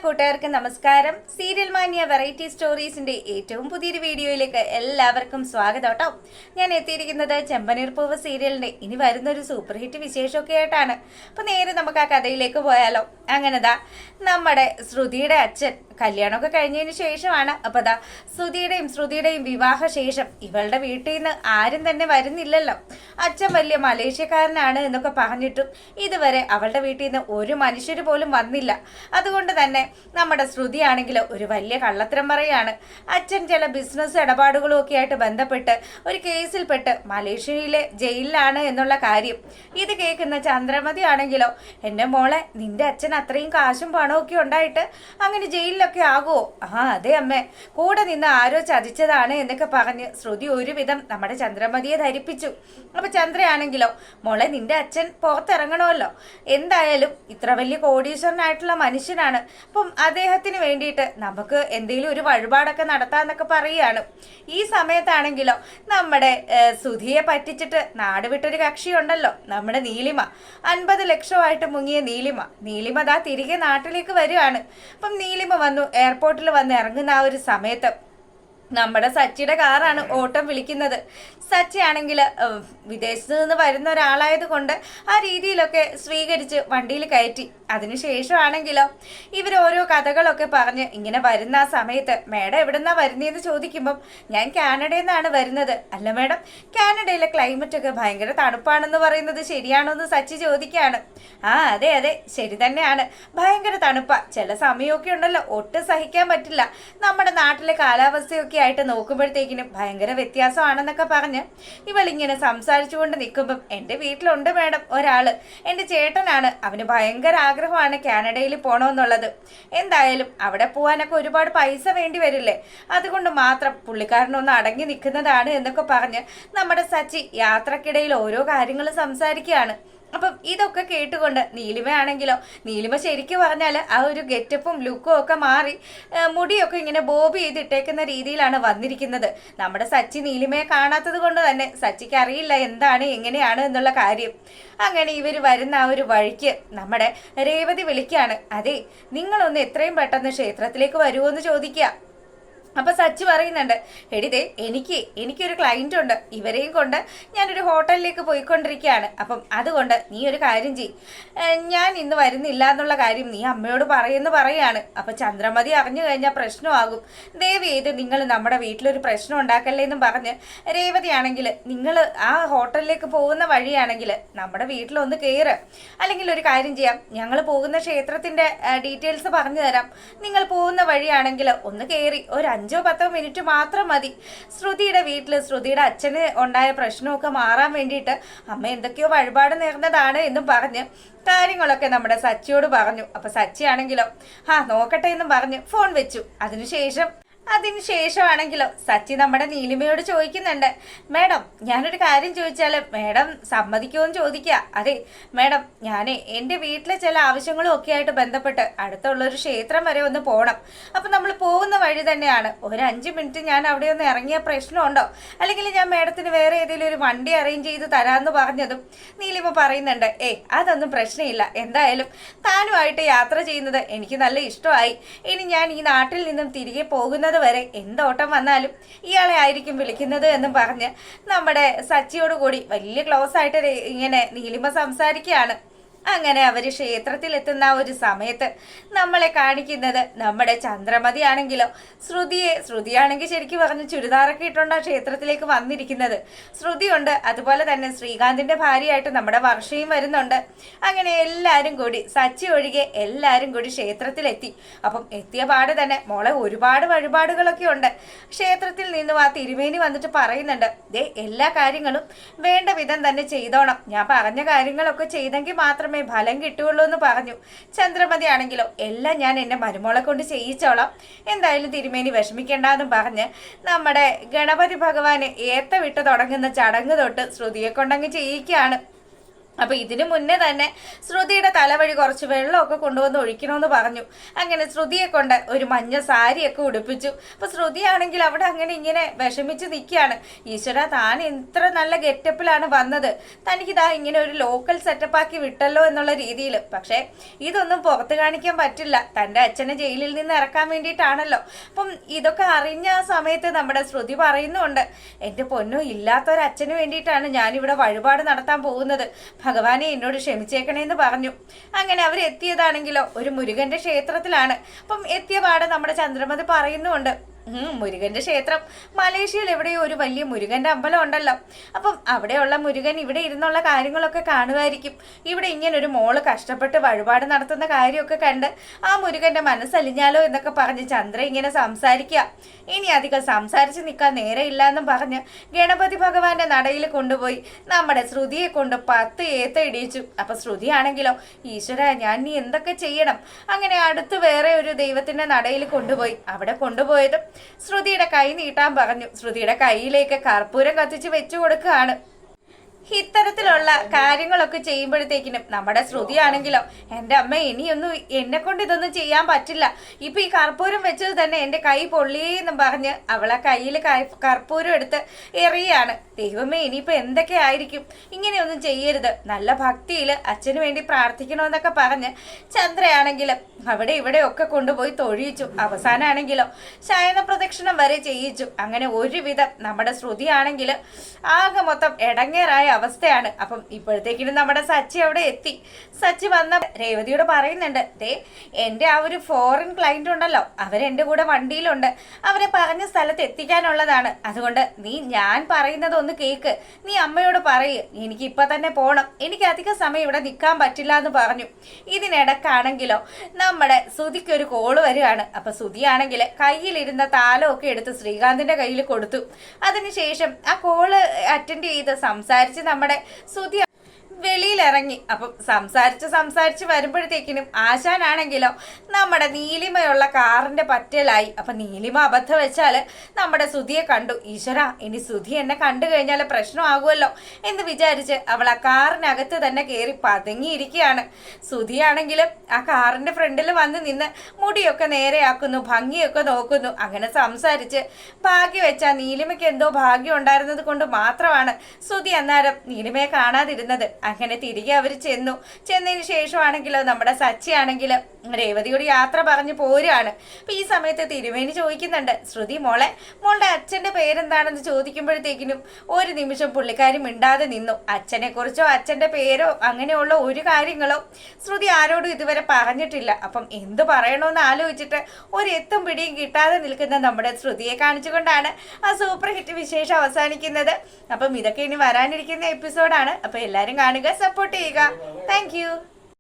കൂട്ടുകാർക്ക് നമസ്കാരം. Serial മാനിയ variety സ്റ്റോറീസിന്റെ ഏറ്റവും പുതിയൊരു വീഡിയോയിലേക്ക് എല്ലാവർക്കും സ്വാഗതം കേട്ടോ. ഞാൻ എത്തിയിരിക്കുന്നത് ചെമ്പനീർ പൂവ് സീരിയലിന്റെ ഇനി വരുന്നൊരു സൂപ്പർ ഹിറ്റ് വിശേഷമൊക്കെ ആയിട്ടാണ്. അപ്പൊ നേരെ നമുക്ക് ആ കഥയിലേക്ക് പോയാലോ. അങ്ങനെതാ നമ്മുടെ ശ്രുതിയുടെ അച്ഛൻ കല്യാണമൊക്കെ കഴിഞ്ഞതിന് ശേഷമാണ്. അപ്പൊ ദാ ശ്രുതിയുടെയും വിവാഹ ശേഷം ഇവളുടെ വീട്ടിൽ നിന്ന് ആരും തന്നെ വരുന്നില്ലല്ലോ. അച്ഛൻ വലിയ മലേഷ്യക്കാരനാണ് എന്നൊക്കെ പറഞ്ഞിട്ടും ഇതുവരെ അവളുടെ വീട്ടിൽ നിന്ന് ഒരു മനുഷ്യർ പോലും വന്നില്ല. അതുകൊണ്ട് തന്നെ നമ്മുടെ ശ്രുതിയാണെങ്കിൽ ഒരു വലിയ കള്ളത്തരം പറയാണ്. അച്ഛൻ ചില ബിസിനസ് ഇടപാടുകളും ഒക്കെ ആയിട്ട് ബന്ധപ്പെട്ട് ഒരു കേസിൽപ്പെട്ട് മലേഷ്യയിലെ ജയിലിലാണ് എന്നുള്ള കാര്യം ഇത് കേൾക്കുന്ന ചന്ദ്രമതി ആണെങ്കിലോ, എൻ്റെ മോളെ, നിന്റെ അച്ഛൻ അത്രയും കാശും പണവും ഒക്കെ ഉണ്ടായിട്ട് അങ്ങനെ ജയിലിലൊക്കെ ആകുമോ? അതെ അമ്മേ, കൂടെ നിന്ന് ആരോ ചതിച്ചതാണ് എന്നൊക്കെ പറഞ്ഞ് ശ്രുതി ഒരുവിധം നമ്മുടെ ചന്ദ്രമതിയെ ധരിപ്പിച്ചു. അപ്പൊ ചന്ദ്രയാണെങ്കിലോ, മോളെ, നിന്റെ അച്ഛൻ പുറത്തിറങ്ങണമല്ലോ, എന്തായാലും ഇത്ര വലിയ കോടീശ്വരനായിട്ടുള്ള മനുഷ്യനാണ്, അപ്പം അദ്ദേഹത്തിന് വേണ്ടിയിട്ട് നമുക്ക് എന്തെങ്കിലും ഒരു വഴിപാടൊക്കെ നടത്താന്നൊക്കെ പറയുകയാണ്. ഈ സമയത്താണെങ്കിലോ നമ്മുടെ സുധിയെ പറ്റിച്ചിട്ട് നാട് വിട്ടൊരു കക്ഷിയുണ്ടല്ലോ, നമ്മുടെ നീലിമ, 50 ലക്ഷമായിട്ട് മുങ്ങിയ നീലിമ ദാ തിരികെ നാട്ടിലേക്ക് വരികയാണ്. അപ്പം നീലിമ വന്നു എയർപോർട്ടിൽ വന്ന് ഇറങ്ങുന്ന ആ ഒരു സമയത്ത് നമ്മുടെ സച്ചിയുടെ കാറാണ് ഓട്ടം വിളിക്കുന്നത്. സച്ചി ആണെങ്കിൽ വിദേശത്ത് നിന്ന് വരുന്ന ഒരാളായത് കൊണ്ട് ആ രീതിയിലൊക്കെ സ്വീകരിച്ച് വണ്ടിയിൽ കയറ്റി. അതിനുശേഷമാണെങ്കിലോ ഇവർ ഓരോ കഥകളൊക്കെ പറഞ്ഞ് ഇങ്ങനെ വരുന്ന ആ സമയത്ത്, മേഡം എവിടെന്നാ വരുന്നതെന്ന് ചോദിക്കുമ്പം ഞാൻ കാനഡയിൽ നിന്നാണ് വരുന്നത്. അല്ല മേഡം, കാനഡയിലെ ക്ലൈമറ്റ് ഒക്കെ ഭയങ്കര തണുപ്പാണെന്ന് പറയുന്നത് ശരിയാണോ എന്ന് സച്ചി ചോദിക്കുകയാണ്. അതെ ശരി തന്നെയാണ്, ഭയങ്കര തണുപ്പാ, ചില സമയമൊക്കെ ഉണ്ടല്ലോ ഒട്ടും സഹിക്കാൻ പറ്റില്ല. നമ്മുടെ നാട്ടിലെ കാലാവസ്ഥയൊക്കെ ആയിട്ട് നോക്കുമ്പോഴത്തേക്കിനും ഭയങ്കര വ്യത്യാസമാണെന്നൊക്കെ പറഞ്ഞ് ഇവളിങ്ങനെ സംസാരിച്ചുകൊണ്ട് നിൽക്കുമ്പം, എൻ്റെ വീട്ടിലുണ്ട് മേഡം ഒരാള്, എൻ്റെ ചേട്ടനാണ്, അവന് ഭയങ്കര ആഗ്രഹമാണ് കാനഡയിൽ പോകണമെന്നുള്ളത്. എന്തായാലും അവിടെ പോകാനൊക്കെ ഒരുപാട് പൈസ വേണ്ടി വരില്ലേ, അതുകൊണ്ട് മാത്രം പുള്ളിക്കാരനൊന്ന് അടങ്ങി നിൽക്കുന്നതാണ് എന്നൊക്കെ പറഞ്ഞ് നമ്മുടെ സച്ചി യാത്രക്കിടയിൽ ഓരോ കാര്യങ്ങളും സംസാരിക്കുകയാണ്. അപ്പം ഇതൊക്കെ കേട്ടുകൊണ്ട് നീലിമ ശരിക്കും പറഞ്ഞാൽ ആ ഒരു ഗെറ്റപ്പും ലുക്കും ഒക്കെ മാറി മുടിയൊക്കെ ഇങ്ങനെ ബോബ് ചെയ്തിട്ടേക്കുന്ന രീതിയിലാണ് വന്നിരിക്കുന്നത്. നമ്മുടെ സച്ചി നീലിമയെ കാണാത്തത് കൊണ്ട് തന്നെ സച്ചിക്ക് അറിയില്ല എന്താണ് എങ്ങനെയാണ് എന്നുള്ള കാര്യം. അങ്ങനെ ഇവർ വരുന്ന ആ ഒരു വഴിക്ക് നമ്മുടെ രേവതി വിളിക്കുകയാണ്. അതെ, നിങ്ങളൊന്ന് എത്രയും പെട്ടെന്ന് ക്ഷേത്രത്തിലേക്ക് വരുമോ എന്ന് ചോദിക്കുക. അപ്പൊ സച്ചി പറയുന്നുണ്ട്, എടിതേ എനിക്കൊരു ക്ലയന്റ് ഉണ്ട്, ഇവരെയും കൊണ്ട് ഞാനൊരു ഹോട്ടലിലേക്ക് പോയിക്കൊണ്ടിരിക്കുകയാണ്. അപ്പം അതുകൊണ്ട് നീ ഒരു കാര്യം ചെയ്, ഞാൻ ഇന്ന് വരുന്നില്ല എന്നുള്ള കാര്യം നീ അമ്മയോട് പറയാണ്. അപ്പൊ ചന്ദ്രമതി അറിഞ്ഞു കഴിഞ്ഞാൽ പ്രശ്നമാകും, ദേവി ചെയ്ത് നിങ്ങൾ നമ്മുടെ വീട്ടിലൊരു പ്രശ്നം ഉണ്ടാക്കല്ലേ എന്നും പറഞ്ഞ് രേവതി ആണെങ്കിൽ, നിങ്ങൾ ആ ഹോട്ടലിലേക്ക് പോകുന്ന വഴിയാണെങ്കിൽ നമ്മുടെ വീട്ടിലൊന്ന് കയറ്, അല്ലെങ്കിൽ ഒരു കാര്യം ചെയ്യാം, ഞങ്ങൾ പോകുന്ന ക്ഷേത്രത്തിന്റെ ഡീറ്റെയിൽസ് പറഞ്ഞു തരാം, നിങ്ങൾ പോകുന്ന വഴിയാണെങ്കിൽ ഒന്ന് കയറി ഒരു 5-10 മിനിറ്റ് മാത്രം മതി. ശ്രുതിയുടെ വീട്ടിൽ ശ്രുതിയുടെ അച്ഛന് ഉണ്ടായ പ്രശ്നമൊക്കെ മാറാൻ വേണ്ടിയിട്ട് അമ്മ എന്തൊക്കെയോ വഴിപാട് നേർന്നതാണ് എന്നും പറഞ്ഞ് കാര്യങ്ങളൊക്കെ നമ്മുടെ സച്ചിയോട് പറഞ്ഞു. അപ്പൊ സച്ചി ആണെങ്കിലോ നോക്കട്ടെ എന്നും പറഞ്ഞ് ഫോൺ വെച്ചു. അതിനുശേഷമാണെങ്കിലോ സച്ചി നമ്മുടെ നീലിമയോട് ചോദിക്കുന്നുണ്ട്, മേഡം ഞാനൊരു കാര്യം ചോദിച്ചാൽ മേഡം സമ്മതിക്കുമെന്ന് ചോദിക്കുക. അതെ മേഡം, ഞാനേ എൻ്റെ വീട്ടിലെ ചില ആവശ്യങ്ങളും ഒക്കെ ആയിട്ട് ബന്ധപ്പെട്ട് അടുത്തുള്ളൊരു ക്ഷേത്രം വരെ ഒന്ന് പോകണം. അപ്പം നമ്മൾ പോകുന്ന വഴി തന്നെയാണ്, ഒരു 5 മിനിറ്റ് ഞാൻ അവിടെ ഒന്ന് ഇറങ്ങിയ പ്രശ്നമുണ്ടോ, അല്ലെങ്കിൽ ഞാൻ മേഡത്തിന് വേറെ ഏതെങ്കിലും ഒരു വണ്ടി അറേഞ്ച് ചെയ്ത് തരാമെന്ന് പറഞ്ഞതും നീലിമ പറയുന്നുണ്ട്, അതൊന്നും പ്രശ്നമില്ല, എന്തായാലും താനുമായിട്ട് യാത്ര ചെയ്യുന്നത് എനിക്ക് നല്ല ഇഷ്ടമായി. ഇനി ഞാൻ ഈ നാട്ടിൽ നിന്നും തിരികെ പോകുന്നത് വരെ എന്തോട്ടം വന്നാലും ഇയാളെ ആയിരിക്കും വിളിക്കുന്നത് എന്നും പറഞ്ഞ് നമ്മുടെ സച്ചിയോട് കൂടി വലിയ ക്ലോസ് ആയിട്ട് ഇങ്ങനെ നീലിമ സംസാരിക്കുകയാണ്. അങ്ങനെ അവർ ക്ഷേത്രത്തിലെത്തുന്ന ഒരു സമയത്ത് നമ്മളെ കാണിക്കുന്നത് നമ്മുടെ ചന്ദ്രമതി ആണെങ്കിലോ ശ്രുതിയാണെങ്കിൽ ശരിക്കും പറഞ്ഞ് ചുരിദാറൊക്കെ ഇട്ടുകൊണ്ടാണ് ക്ഷേത്രത്തിലേക്ക് വന്നിരിക്കുന്നത്. ശ്രുതിയുണ്ട്, അതുപോലെ തന്നെ ശ്രീകാന്തിന്റെ ഭാര്യയായിട്ട് നമ്മുടെ വർഷയും വരുന്നുണ്ട്. അങ്ങനെ എല്ലാവരും കൂടി, സച്ചി ഒഴികെ എല്ലാവരും കൂടി ക്ഷേത്രത്തിലെത്തി. അപ്പം എത്തിയ പാട് തന്നെ മോളെ ഒരുപാട് വഴിപാടുകളൊക്കെ ഉണ്ട്. ക്ഷേത്രത്തിൽ നിന്നും ആ തിരുമേനി വന്നിട്ട് പറയുന്നുണ്ട്, എല്ലാ കാര്യങ്ങളും വേണ്ട വിധം തന്നെ ചെയ്തോണം, ഞാൻ പറഞ്ഞ കാര്യങ്ങളൊക്കെ ചെയ്തെങ്കിൽ മാത്രമേ ഫലം കിട്ടുകയുള്ളൂ എന്ന് പറഞ്ഞു. ചന്ദ്രമതി ആണെങ്കിലോ, എല്ലാം ഞാൻ എൻ്റെ മരുമോളെ കൊണ്ട് ചെയ്യിച്ചോളാം, എന്തായാലും തിരുമേനി വിഷമിക്കേണ്ടെന്നും പറഞ്ഞ് നമ്മുടെ ഗണപതി ഭഗവാന് ഏത്ത വിട്ട് തുടങ്ങുന്ന ചടങ്ങ് തൊട്ട് ശ്രുതിയെ കൊണ്ടങ്ങ് ചെയ്യിക്കുകയാണ്. അപ്പൊ ഇതിനു മുന്നേ തന്നെ ശ്രുതിയുടെ തലവഴി കുറച്ച് വെള്ളമൊക്കെ കൊണ്ടുവന്ന് ഒഴിക്കണമെന്ന് പറഞ്ഞു. അങ്ങനെ ശ്രുതിയെ കൊണ്ട് ഒരു മഞ്ഞ സാരിയൊക്കെ ഉടുപ്പിച്ചു. അപ്പൊ ശ്രുതിയാണെങ്കിൽ അവിടെ അങ്ങനെ ഇങ്ങനെ വിഷമിച്ച് നിൽക്കുകയാണ്. ഈശ്വര, താൻ എത്ര നല്ല ഗെറ്റപ്പിലാണ് വന്നത്, തനിക്കിതാ ഇങ്ങനെ ഒരു ലോക്കൽ സെറ്റപ്പാക്കി വിട്ടല്ലോ എന്നുള്ള രീതിയിൽ. പക്ഷെ ഇതൊന്നും പുറത്ത് കാണിക്കാൻ പറ്റില്ല, തൻ്റെ അച്ഛനെ ജയിലിൽ നിന്ന് ഇറക്കാൻ വേണ്ടിയിട്ടാണല്ലോ. അപ്പം ഇതൊക്കെ അറിഞ്ഞ ആ സമയത്ത് നമ്മുടെ ശ്രുതി പറയുന്നുണ്ട്, എൻ്റെ പൊന്നോ, ഇല്ലാത്തൊരച്ഛന് വേണ്ടിയിട്ടാണ് ഞാനിവിടെ വഴിപാട് നടത്താൻ പോകുന്നത്, ഭഗവാനെ എന്നോട് ക്ഷമിച്ചേക്കണേന്ന് പറഞ്ഞു. അങ്ങനെ അവരെത്തിയതാണെങ്കിലോ ഒരു മുരുകന്റെ ക്ഷേത്രത്തിലാണ്. അപ്പം എത്തിയ പാടെ നമ്മുടെ ചന്ദ്രമതി പറയുന്നുണ്ട്, മുരുകന്റെ ക്ഷേത്രം മലേഷ്യയിൽ എവിടെയോ ഒരു വലിയ മുരുകന്റെ അമ്പലം ഉണ്ടല്ലോ. അപ്പം അവിടെയുള്ള മുരുകൻ ഇവിടെ ഇരുന്നുള്ള കാര്യങ്ങളൊക്കെ കാണുമായിരിക്കും. ഇവിടെ ഇങ്ങനെ ഒരു മോള് കഷ്ടപ്പെട്ട് വഴിപാട് നടത്തുന്ന കാര്യമൊക്കെ കണ്ട് ആ മുരുകന്റെ മനസ്സലിഞ്ഞാലോ എന്നൊക്കെ പറഞ്ഞ് ചന്ദ്ര ഇങ്ങനെ സംസാരിക്കുക. ഇനി അധികം സംസാരിച്ച് നിൽക്കാൻ നേരെയില്ല എന്നും പറഞ്ഞ് ഗണപതി ഭഗവാന്റെ നടയിൽ കൊണ്ടുപോയി നമ്മുടെ ശ്രുതിയെ കൊണ്ട് 10 ഏത്ത ഇടിയിച്ചു. അപ്പൊ ശ്രുതിയാണെങ്കിലോ, ഈശ്വര, ഞാൻ നീ എന്തൊക്കെ ചെയ്യണം. അങ്ങനെ അടുത്ത് വേറെ ഒരു ദൈവത്തിന്റെ നടയിൽ കൊണ്ടുപോയി. അവിടെ കൊണ്ടുപോയതും ശ്രുതിയുടെ കൈ നീട്ടാൻ പറഞ്ഞു. ശ്രുതിയുടെ കൈയിലേക്ക് കർപ്പൂരം കത്തിച്ച് വെച്ചു കൊടുക്കുകയാണ്. ഇത്തരത്തിലുള്ള കാര്യങ്ങളൊക്കെ ചെയ്യുമ്പോഴത്തേക്കിനും നമ്മുടെ ശ്രുതിയാണെങ്കിലോ, എൻ്റെ അമ്മ, ഇനിയൊന്നും എന്നെ കൊണ്ട് ഇതൊന്നും ചെയ്യാൻ പറ്റില്ല, ഇപ്പൊ ഈ കർപ്പൂരം വെച്ചത് തന്നെ എൻ്റെ കൈ പൊള്ളിയെന്നും പറഞ്ഞ് അവളെ കയ്യിൽ കർപ്പൂരം എടുത്ത് എറിയാണ്. ദൈവമേ, ഇനിയിപ്പോ എന്തൊക്കെ ആയിരിക്കും, ഇങ്ങനെയൊന്നും ചെയ്യരുത്, നല്ല ഭക്തിയിൽ അച്ഛന് വേണ്ടി പ്രാർത്ഥിക്കണമെന്നൊക്കെ പറഞ്ഞ് ചന്ദ്രയാണെങ്കിലും അവിടെ ഇവിടെ ഒക്കെ കൊണ്ടുപോയി തൊഴിയിച്ചു. അവസാനമാണെങ്കിലോ ശയന പ്രദക്ഷിണം വരെ ചെയ്യിച്ചു. അങ്ങനെ ഒരുവിധം നമ്മുടെ ശ്രുതിയാണെങ്കിൽ ആകെ മൊത്തം എടങ്ങേറായ അവസ്ഥയാണ്. അപ്പം ഇപ്പോഴത്തേക്കിനും നമ്മുടെ സച്ചി അവിടെ എത്തി. സച്ചി വന്ന രേവതിയോട് പറയുന്നുണ്ട്, ദേ എൻ്റെ ആ ഒരു ഫോറിൻ ക്ലയന്റ് ഉണ്ടല്ലോ, അവരെൻ്റെ കൂടെ വണ്ടിയിലുണ്ട്, അവരെ പറഞ്ഞ സ്ഥലത്ത് എത്തിക്കാനുള്ളതാണ്. അതുകൊണ്ട് ഞാൻ പറയുന്നത് ഒന്ന് കേക്ക്, നീ അമ്മയോട് പറയ്, എനിക്ക് ഇപ്പൊ തന്നെ പോകണം, എനിക്ക് അധിക സമയം ഇവിടെ നിൽക്കാൻ പറ്റില്ല എന്ന് പറഞ്ഞു. ഇതിനിടക്കാണെങ്കിലോ നമ്മുടെ സുധിക്ക് ഒരു കോള് വരികയാണ്. അപ്പൊ സുധിയാണെങ്കിൽ കയ്യിലിരുന്ന താലമൊക്കെ എടുത്ത് ശ്രീകാന്തിന്റെ കയ്യിൽ കൊടുത്തു. അതിനുശേഷം ആ കോള് അറ്റൻഡ് ചെയ്ത് സംസാരിച്ച് നമ്മുടെ സുധി വെളിയിലിറങ്ങി. അപ്പം സംസാരിച്ച് വരുമ്പോഴത്തേക്കിനും ആശാനാണെങ്കിലോ നമ്മുടെ നീലിമയുള്ള കാറിന്റെ പറ്റലായി. അപ്പൊ നീലിമ അബദ്ധം വെച്ചാൽ നമ്മുടെ സുധിയെ കണ്ടു. ഈശ്വര, ഇനി സുധി എന്നെ കണ്ടു കഴിഞ്ഞാൽ പ്രശ്നമാകുമല്ലോ എന്ന് വിചാരിച്ച് അവൾ ആ കാറിനകത്ത് തന്നെ കയറി പതുങ്ങിയിരിക്കുകയാണ്. സുധിയാണെങ്കിലും ആ കാറിന്റെ ഫ്രണ്ടിൽ വന്ന് നിന്ന് മുടിയൊക്കെ നേരെയാക്കുന്നു, ഭംഗിയൊക്കെ നോക്കുന്നു. അങ്ങനെ സംസാരിച്ച് ഭാഗ്യം വെച്ചാ നീലിമയ്ക്ക് എന്തോ ഭാഗ്യം ഉണ്ടായിരുന്നത് കൊണ്ട് മാത്രമാണ് സുധി അന്നേരം നീലിമയെ കാണാതിരുന്നത്. അങ്ങനെ തിരികെ അവർ ചെന്നതിന് ശേഷമാണെങ്കിലോ നമ്മുടെ സച്ചി ആണെങ്കിലും രേവതിയോട് യാത്ര പറഞ്ഞു പോരുകയാണ്. അപ്പൊ ഈ സമയത്ത് തിരുമേനി ചോദിക്കുന്നുണ്ട്, ശ്രുതി മോളുടെ അച്ഛന്റെ പേരെന്താണെന്ന് ചോദിക്കുമ്പോഴത്തേക്കിനും ഒരു നിമിഷം പുള്ളിക്കാരി മിണ്ടാതെ നിന്നു. അച്ഛനെ കുറിച്ചോ അച്ഛന്റെ പേരോ അങ്ങനെയുള്ള ഒരു കാര്യങ്ങളോ ശ്രുതി ആരോടും ഇതുവരെ പറഞ്ഞിട്ടില്ല. അപ്പം എന്ത് പറയണമെന്ന് ആലോചിച്ചിട്ട് ഒരു എത്തും പിടിയും കിട്ടാതെ നിൽക്കുന്ന നമ്മുടെ ശ്രുതിയെ കാണിച്ചുകൊണ്ടാണ് ആ സൂപ്പർ ഹിറ്റ് വിശേഷം അവസാനിക്കുന്നത്. അപ്പം ഇതൊക്കെ ഇനി വരാനിരിക്കുന്ന എപ്പിസോഡാണ്. അപ്പൊ എല്ലാവരും കാണുക, സപ്പോർട്ട് ചെയ്യുക. താങ്ക്